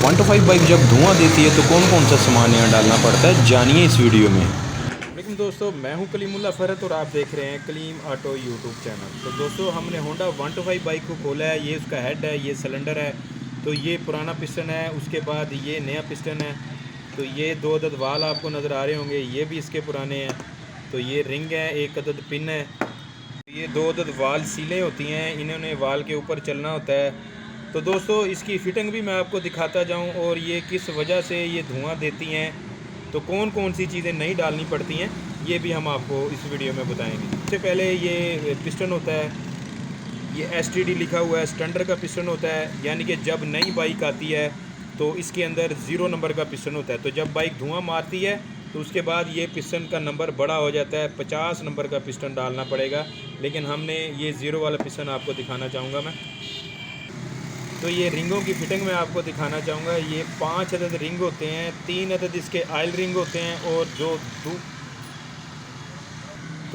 125 bike जब धुआं देती है तो कौन कौन सा सामान यहाँ डालना पड़ता है, जानिए इस वीडियो में। लेकिन दोस्तों, मैं हूं कलीमुल्ला फ़रत और आप देख रहे हैं कलीम ऑटो यूट्यूब चैनल। तो दोस्तों, हमने होंडा 125 बाइक को खोला है। ये उसका हेड है, ये सिलेंडर है। तो ये पुराना पिस्टन है, उसके बाद ये नया पिस्टन है। तो ये दो अदद वाल आपको नज़र आ रहे होंगे, ये भी इसके पुराने हैं। तो ये रिंग है, एक अदद पिन है। ये दो अदद वाल सीलें होती हैं, इन्होंने वाल के ऊपर चलना होता है। तो दोस्तों, इसकी फ़िटिंग भी मैं आपको दिखाता जाऊं और ये किस वजह से ये धुआं देती हैं, तो कौन कौन सी चीज़ें नहीं डालनी पड़ती हैं, ये भी हम आपको इस वीडियो में बताएंगे। सबसे पहले ये पिस्टन होता है, ये STD लिखा हुआ है, स्टैंडर्ड का पिस्टन होता है। यानी कि जब नई बाइक आती है तो इसके अंदर 0 नंबर का पिस्टन होता है। तो जब बाइक धुआं मारती है तो उसके बाद ये पिस्टन का नंबर बड़ा हो जाता है, 50 नंबर का पिस्टन डालना पड़ेगा। लेकिन हमने ये 0 वाला पिस्टन आपको दिखाना चाहूँगा मैं। तो ये रिंगों की फिटिंग मैं आपको दिखाना चाहूँगा। ये 5 अदद रिंग होते हैं, 3 अदद इसके ऑयल रिंग होते हैं और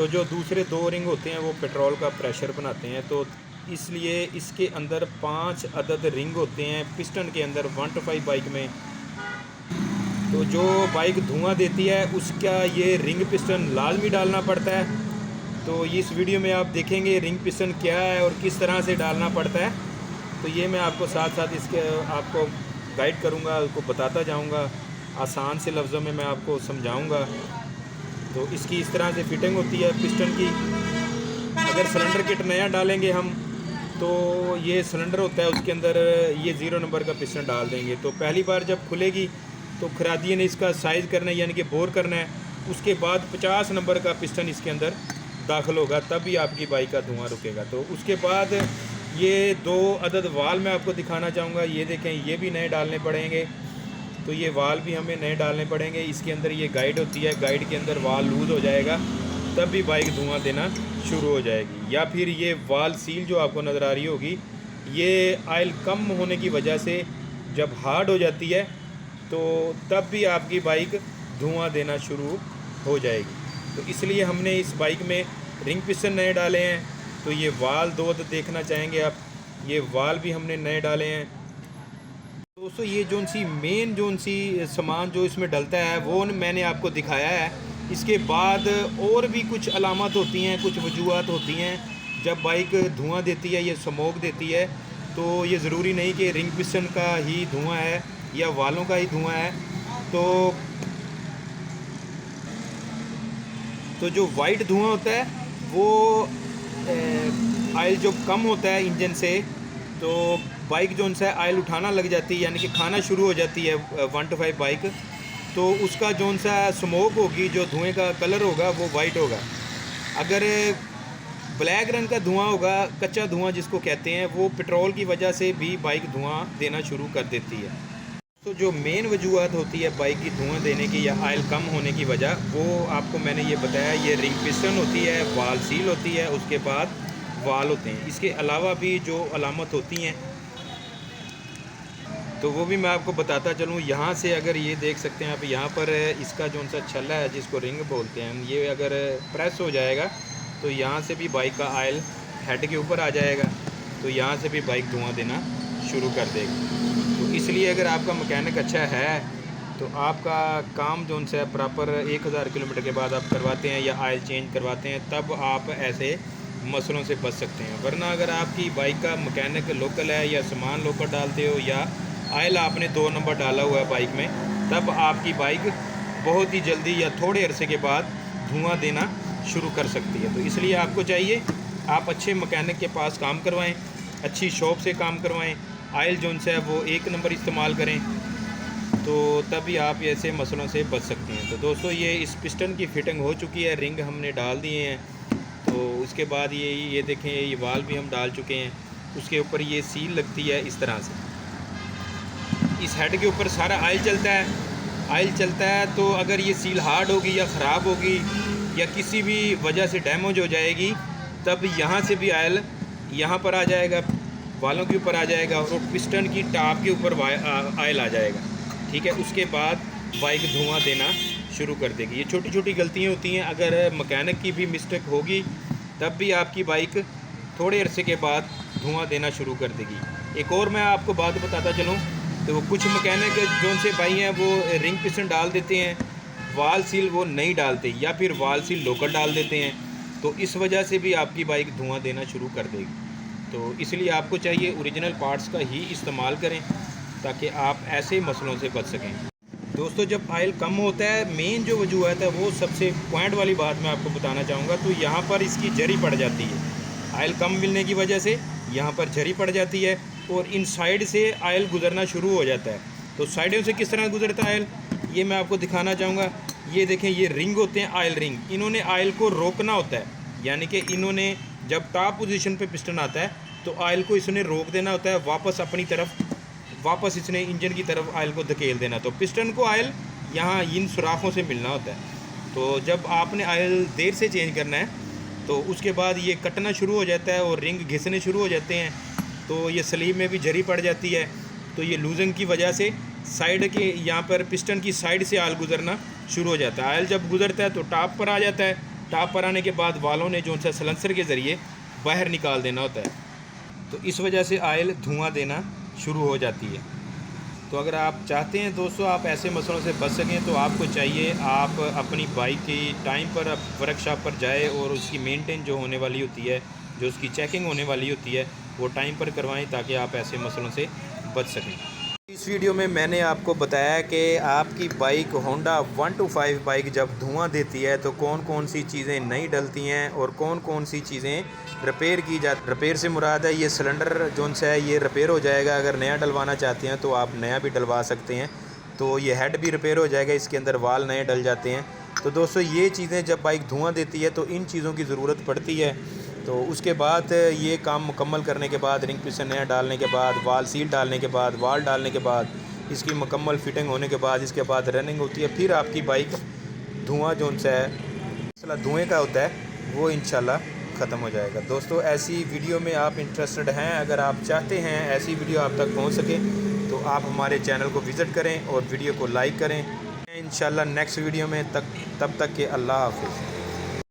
जो दूसरे 2 रिंग होते हैं वो पेट्रोल का प्रेशर बनाते हैं। तो इसलिए इसके अंदर 5 अदद रिंग होते हैं पिस्टन के अंदर 125 बाइक में। तो जो बाइक धुआं देती है उसका ये रिंग पिस्टन लाल में डालना पड़ता है। तो इस वीडियो में आप देखेंगे रिंग पिस्टन क्या है और किस तरह से डालना पड़ता है। तो ये मैं आपको साथ साथ इसके आपको गाइड करूँगा, उसको बताता जाऊँगा, आसान से लफ्ज़ों में मैं आपको समझाऊँगा। तो इसकी इस तरह से फिटिंग होती है पिस्टन की। अगर सिलेंडर किट नया डालेंगे हम, तो ये सिलेंडर होता है, उसके अंदर ये 0 नंबर का पिस्टन डाल देंगे। तो पहली बार जब खुलेगी तो खरादिए ने इसका साइज़ करना है, यानी कि बोर करना है। उसके बाद 50 नंबर का पिस्टन इसके अंदर दाखिल होगा, तभी आपकी बाइक का धुआं रुकेगा। तो उसके बाद ये 2 अदद वाल मैं आपको दिखाना चाहूँगा। ये देखें, ये भी नए डालने पड़ेंगे। तो ये वाल भी हमें नए डालने पड़ेंगे। इसके अंदर ये गाइड होती है, गाइड के अंदर वाल लूज़ हो जाएगा, तब भी बाइक धुआं देना शुरू हो जाएगी। या फिर ये वाल सील जो आपको नज़र आ रही होगी, ये ऑयल कम होने की वजह से जब हार्ड हो जाती है तो तब भी आपकी बाइक धुआं देना शुरू हो जाएगी। तो इसलिए हमने इस बाइक में रिंग पिस्टन नए डाले हैं। तो ये वाल 2 देखना चाहेंगे आप, ये वाल भी हमने नए डाले हैं। दोस्तों, ये जोन सी सामान जो इसमें डलता है वो मैंने आपको दिखाया है। इसके बाद और भी कुछ अलामत होती हैं, कुछ वजूहत होती हैं जब बाइक धुआं देती है, ये स्मोक देती है। तो ये ज़रूरी नहीं कि रिंग पिस्टन का ही धुआं है या वालों का ही धुआं है। तो जो वाइट धुआं होता है वो ऑयल जो कम होता है इंजन से, तो बाइक जो उनसे ऑयल उठाना लग जाती है, यानी कि खाना शुरू हो जाती है 125 बाइक। तो उसका जो सा स्मोक होगी, जो धुएं का कलर होगा वो वाइट होगा। अगर ब्लैक रंग का धुआं होगा, कच्चा धुआं जिसको कहते हैं, वो पेट्रोल की वजह से भी बाइक धुआं देना शुरू कर देती है। तो जो मेन वजूहत होती है बाइक की धुआं देने की या ऑयल कम होने की वजह, वो आपको मैंने ये बताया। ये रिंग पिस्टन होती है, वाल सील होती है, उसके बाद वाल होते हैं। इसके अलावा भी जो अलामत होती हैं तो वो भी मैं आपको बताता चलूँ। यहाँ से अगर ये देख सकते हैं आप, यहाँ पर इसका जो सा छल्ला है जिसको रिंग बोलते हैं, ये अगर प्रेस हो जाएगा तो यहाँ से भी बाइक का ऑयल हेड के ऊपर आ जाएगा। तो यहाँ से भी बाइक धुआं देना शुरू कर देगी। तो इसलिए अगर आपका मैकेनिक अच्छा है तो आपका काम जो सा प्रॉपर 1000 किलोमीटर के बाद आप करवाते हैं या ऑयल चेंज करवाते हैं, तब आप ऐसे मसलों से बच सकते हैं। वरना अगर आपकी बाइक का मैकेनिक लोकल है या सामान लोकल डालते हो या ऑयल आपने 2 नंबर डाला हुआ है बाइक में, तब आपकी बाइक बहुत ही जल्दी या थोड़े अरसे के बाद धुआं देना शुरू कर सकती है। तो इसलिए आपको चाहिए आप अच्छे मैकेनिक के पास काम करवाएं, अच्छी शॉप से काम करवाएं, ऑयल जोन से है वो 1 नंबर इस्तेमाल करें, तो तभी आप ऐसे मसलों से बच सकते हैं। तो दोस्तों, ये इस पिस्टन की फिटिंग हो चुकी है, रिंग हमने डाल दिए हैं। तो उसके बाद ये देखें, ये वाल भी हम डाल चुके हैं। उसके ऊपर ये सील लगती है इस तरह से। इस हेड के ऊपर सारा ऑयल चलता है। तो अगर ये सील हार्ड होगी या ख़राब होगी या किसी भी वजह से डैमेज हो जाएगी, तब यहाँ से भी ऑयल यहाँ पर आ जाएगा, वालों के ऊपर आ जाएगा और पिस्टन की टॉप के ऊपर ऑयल आ जाएगा। ठीक है, उसके बाद बाइक धुआं देना शुरू कर देगी। ये छोटी छोटी गलतियाँ होती हैं। अगर मैकेनिक की भी मिस्टेक होगी तब भी आपकी बाइक थोड़े अरसे के बाद धुआं देना शुरू कर देगी। एक और मैं आपको बात बताता चलूँ, तो कुछ मैकेनिक जो से भाई हैं वो रिंग पिस्टन डाल देते हैं, वाल सील वो नहीं डालते, या फिर वाल सील लोकल डाल देते हैं। तो इस वजह से भी आपकी बाइक धुआं देना शुरू कर देगी। तो इसलिए आपको चाहिए ओरिजिनल पार्ट्स का ही इस्तेमाल करें ताकि आप ऐसे मसलों से बच सकें। दोस्तों, जब आयल कम होता है, मेन जो वजूहत है वो सबसे पॉइंट वाली बात मैं आपको बताना चाहूँगा। तो यहाँ पर इसकी जरी पड़ जाती है, आयल कम मिलने की वजह से यहाँ पर जरी पड़ जाती है और इन साइड से आयल गुजरना शुरू हो जाता है। तो साइडों से किस तरह गुजरता है आयल, ये मैं आपको दिखाना चाहूँगा। ये देखें, ये रिंग होते हैं आयल रिंग, इन्होंने आयल को रोकना होता है, यानी कि इन्होंने जब टॉप पोजीशन पे पिस्टन आता है तो आयल को इसने रोक देना होता है, वापस अपनी तरफ, वापस इसने इंजन की तरफ आयल को धकेल देना। तो पिस्टन को आयल यहाँ इन सुराखों से मिलना होता है। तो जब आपने आयल देर से चेंज करना है तो उसके बाद ये कटना शुरू हो जाता है और रिंग घिसने शुरू हो जाते हैं। तो ये स्लीव में भी जरी पड़ जाती है। तो ये लूजन की वजह से साइड के यहाँ पर पिस्टन की साइड से आयल गुजरना शुरू हो जाता है। आयल जब गुजरता है तो टॉप पर आ जाता है, टॉप पर आने के बाद वालों ने जो सा सलेंसर के ज़रिए बाहर निकाल देना होता है। तो इस वजह से आयल धुआं देना शुरू हो जाती है। तो अगर आप चाहते हैं दोस्तों आप ऐसे मसलों से बच सकें तो आपको चाहिए आप अपनी बाइक की टाइम पर वर्कशॉप पर जाए और उसकी मेंटेन जो होने वाली होती है, जो उसकी चेकिंग होने वाली होती है, वो टाइम पर करवाएं ताकि आप ऐसे मसलों से बच सकें। इस वीडियो में मैंने आपको बताया कि आपकी बाइक होंडा 125 बाइक जब धुआं देती है तो कौन कौन सी चीज़ें नहीं डलती हैं और कौन कौन सी चीज़ें रिपेयर की जाती। रिपेयर से मुराद है ये सिलेंडर जोन से है ये रिपेयर हो जाएगा, अगर नया डलवाना चाहते हैं तो आप नया भी डलवा सकते हैं। तो ये हेड भी रिपेयर हो जाएगा, इसके अंदर वाल नए डल जाते हैं। तो दोस्तों, ये चीज़ें जब बाइक धुआं देती है तो इन चीज़ों की ज़रूरत पड़ती है। तो उसके बाद ये काम मुकम्मल करने के बाद, रिंग पिस्टन नया डालने के बाद, वाल सील डालने के बाद, वाल डालने के बाद, इसकी मुकम्मल फिटिंग होने के बाद, इसके बाद रनिंग होती है, फिर आपकी बाइक धुआं जोन सा है, मसला धुएँ का होता है, वो इंशाल्लाह ख़त्म हो जाएगा। दोस्तों, ऐसी वीडियो में आप इंटरेस्टेड हैं, अगर आप चाहते हैं ऐसी वीडियो आप तक पहुंच सके तो आप हमारे चैनल को विज़िट करें और वीडियो को लाइक करें। इंशाल्लाह नेक्स्ट वीडियो में तब तक के अल्लाह हाफ़िज़।